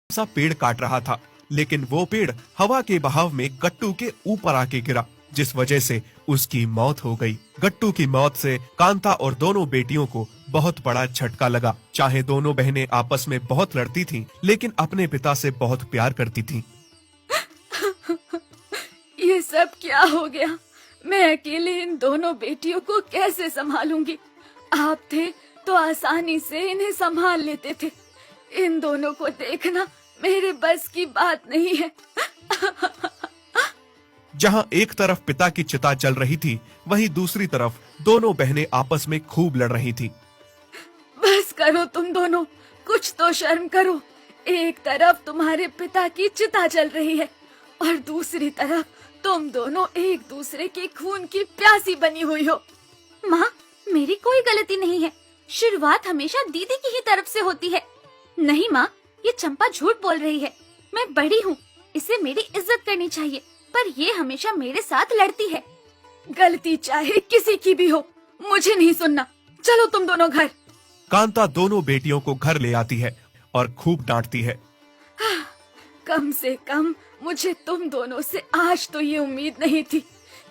सा पेड़ काट रहा था, लेकिन वो पेड़ हवा के बहाव में गट्टू के ऊपर आके गिरा, जिस वजह से उसकी मौत हो गई। गट्टू की मौत से कांता और दोनों बेटियों को बहुत बड़ा झटका लगा। चाहे दोनों बहनें आपस में बहुत लड़ती थीं, लेकिन अपने पिता से बहुत प्यार करती थीं। ये सब क्या हो गया? मैं अकेले इन दोनों बेटियों को कैसे संभालूंगी? आप थे तो आसानी से इन्हें संभाल लेते थे। इन दोनों को देखना मेरे बस की बात नहीं है। जहां एक तरफ पिता की चिता जल रही थी, वहीं दूसरी तरफ दोनों बहनें आपस में खूब लड़ रही थी। बस करो तुम दोनों, कुछ तो शर्म करो। एक तरफ तुम्हारे पिता की चिता जल रही है और दूसरी तरफ तुम दोनों एक दूसरे के खून की प्यासी बनी हुई हो। माँ, मेरी कोई गलती नहीं है। शुरुआत हमेशा दीदी की ही तरफ से होती है। नहीं माँ, ये चंपा झूठ बोल रही है। मैं बड़ी हूँ, इसे मेरी इज्जत करनी चाहिए, पर ये हमेशा मेरे साथ लड़ती है। गलती चाहे किसी की भी हो, मुझे नहीं सुनना। चलो तुम दोनों घर। कांता दोनों बेटियों को घर ले आती है और खूब डांटती है। कम से कम मुझे तुम दोनों से आज तो ये उम्मीद नहीं थी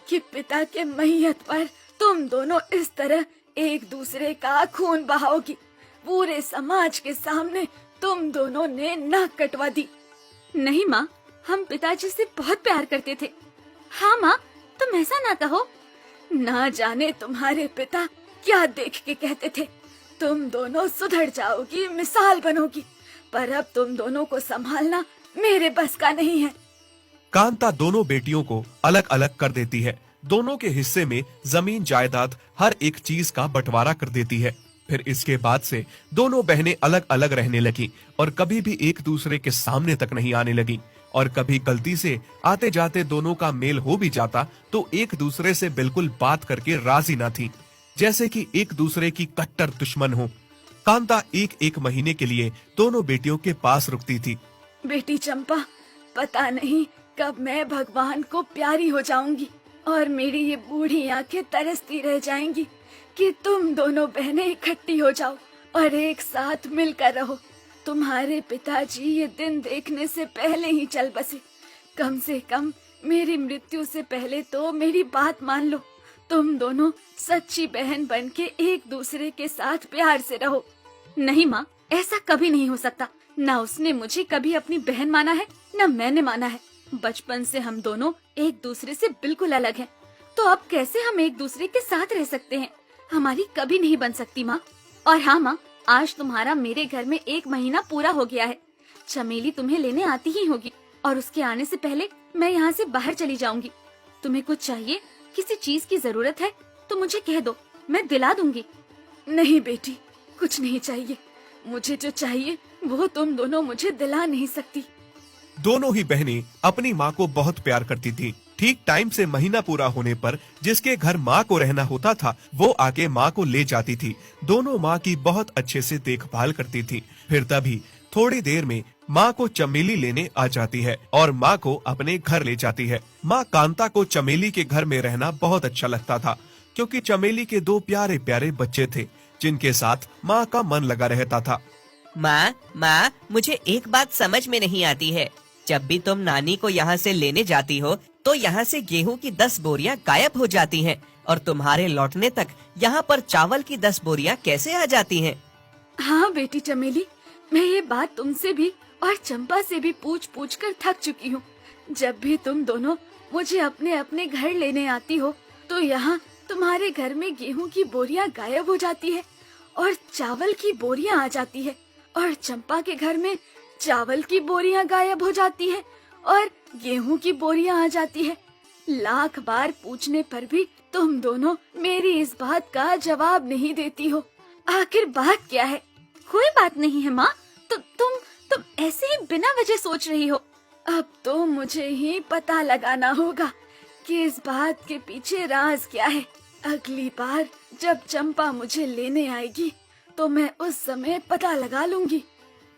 कि पिता के मैयत पर तुम दोनों इस तरह एक दूसरे का खून बहाओगी। पूरे समाज के सामने तुम दोनों ने नाक कटवा दी। नहीं माँ, हम पिताजी से बहुत प्यार करते थे। हाँ माँ, तुम ऐसा ना कहो। ना जाने तुम्हारे पिता क्या देख के कहते थे, तुम दोनों सुधर जाओगी, मिसाल बनोगी, पर अब तुम दोनों को संभालना मेरे बस का नहीं है। कांता दोनों बेटियों को अलग अलग कर देती है। दोनों के हिस्से में जमीन जायदाद हर एक चीज का बंटवारा कर देती है। फिर इसके बाद से दोनों बहनें अलग अलग रहने लगी और कभी भी एक दूसरे के सामने तक नहीं आने लगी। और कभी गलती से आते जाते दोनों का मेल हो भी जाता तो एक दूसरे से बिल्कुल बात करके राजी न थी, जैसे कि एक दूसरे की कट्टर दुश्मन हो। कांता एक एक महीने के लिए दोनों बेटियों के पास रुकती थी। बेटी चंपा, पता नहीं कब मैं भगवान को प्यारी हो जाऊंगी और मेरी ये बूढ़ी आंखें तरसती रह जाएंगी कि तुम दोनों बहनें इकट्ठी हो जाओ और एक साथ मिलकर रहो। तुम्हारे पिताजी ये दिन देखने से पहले ही चल बसे। कम से कम मेरी मृत्यु से पहले तो मेरी बात मान लो। तुम दोनों सच्ची बहन बनके एक दूसरे के साथ प्यार से रहो। नहीं माँ, ऐसा कभी नहीं हो सकता। न उसने मुझे कभी अपनी बहन माना है, न मैंने माना है। बचपन से हम दोनों एक दूसरे से बिल्कुल अलग हैं। तो अब कैसे हम एक दूसरे के साथ रह सकते हैं? हमारी कभी नहीं बन सकती माँ। और हाँ माँ, आज तुम्हारा मेरे घर में 1 महीना पूरा हो गया है। चमेली तुम्हें लेने आती ही होगी और उसके आने से पहले मैं यहाँ से बाहर चली जाऊंगी। तुम्हें कुछ चाहिए, किसी चीज की जरूरत है तो मुझे कह दो, मैं दिला दूंगी। नहीं बेटी, कुछ नहीं चाहिए। मुझे जो चाहिए वो तुम दोनों मुझे दिला नहीं सकती। दोनों ही बहनें अपनी माँ को बहुत प्यार करती थीं। ठीक टाइम से महीना पूरा होने पर जिसके घर माँ को रहना होता था, वो आके माँ को ले जाती थी। दोनों माँ की बहुत अच्छे से देखभाल करती थी। फिर तभी थोड़ी देर में माँ को चमेली लेने आ जाती है और माँ को अपने घर ले जाती है। माँ कांता को चमेली के घर में रहना बहुत अच्छा लगता था, क्योंकि चमेली के 2 प्यारे प्यारे बच्चे थे जिनके साथ माँ का मन लगा रहता था। माँ, मुझे एक बात समझ में नहीं आती है। जब भी तुम नानी को यहाँ से लेने जाती हो तो यहाँ से गेहूं की 10 बोरियां गायब हो जाती हैं और तुम्हारे लौटने तक यहाँ पर चावल की 10 बोरियां कैसे आ जाती हैं? हाँ बेटी चमेली, मैं ये बात तुमसे भी और चंपा से भी पूछ पूछ कर थक चुकी हूँ। जब भी तुम दोनों मुझे अपने अपने घर लेने आती हो तो यहाँ तुम्हारे घर में गेहूं की बोरियां गायब हो जाती है और चावल की बोरियां आ जाती है, और चंपा के घर में चावल की बोरियां गायब हो जाती है और गेहूं की बोरियां आ जाती है। लाख बार पूछने पर भी तुम दोनों मेरी इस बात का जवाब नहीं देती हो। आखिर बात क्या है? कोई बात नहीं है माँ, तुम ऐसे ही बिना वजह सोच रही हो। अब तो मुझे ही पता लगाना होगा कि इस बात के पीछे राज क्या है। अगली बार जब चंपा मुझे लेने आएगी तो मैं उस समय पता लगा लूंगी।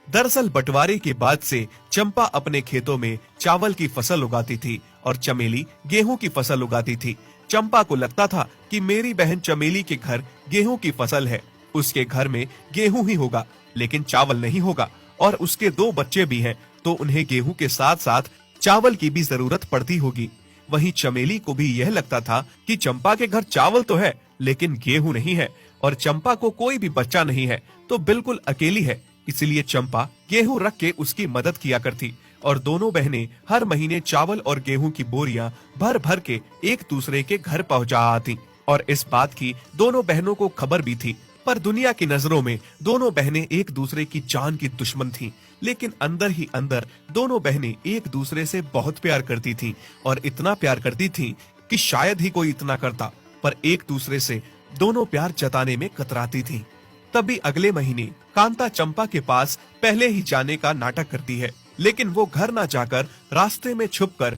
दरअसल बंटवारे के बाद से चंपा अपने खेतों में चावल की फसल उगाती थी और चमेली गेहूं की फसल उगाती थी। चंपा को लगता था कि मेरी बहन चमेली के घर गेहूं की फसल है, उसके घर में गेहूं ही होगा लेकिन चावल नहीं होगा, और उसके 2 बच्चे भी हैं, तो उन्हें गेहूं के साथ साथ चावल की भी जरूरत पड़ती होगी। वहीं चमेली को भी यह लगता था कि चंपा के घर चावल तो है लेकिन गेहूं नहीं है, और चंपा को कोई भी बच्चा नहीं है तो बिल्कुल अकेली है। इसलिए चंपा गेहूं रख के उसकी मदद किया करती और दोनों बहनें हर महीने चावल और गेहूं की बोरियां भर भर के एक दूसरे के घर पहुंचा आती। और इस बात की दोनों बहनों को खबर भी थी, पर दुनिया की नजरों में दोनों बहनें एक दूसरे की जान की दुश्मन थीं। लेकिन अंदर ही अंदर दोनों बहनें एक दूसरे से बहुत प्यार करती थीं, और इतना प्यार करती थीं कि शायद ही कोई इतना करता, पर एक दूसरे से दोनों प्यार जताने में कतराती थीं। तभी अगले महीने कांता चंपा के पास पहले ही जाने का नाटक करती है, लेकिन वो घर न जाकर रास्ते में छुपकर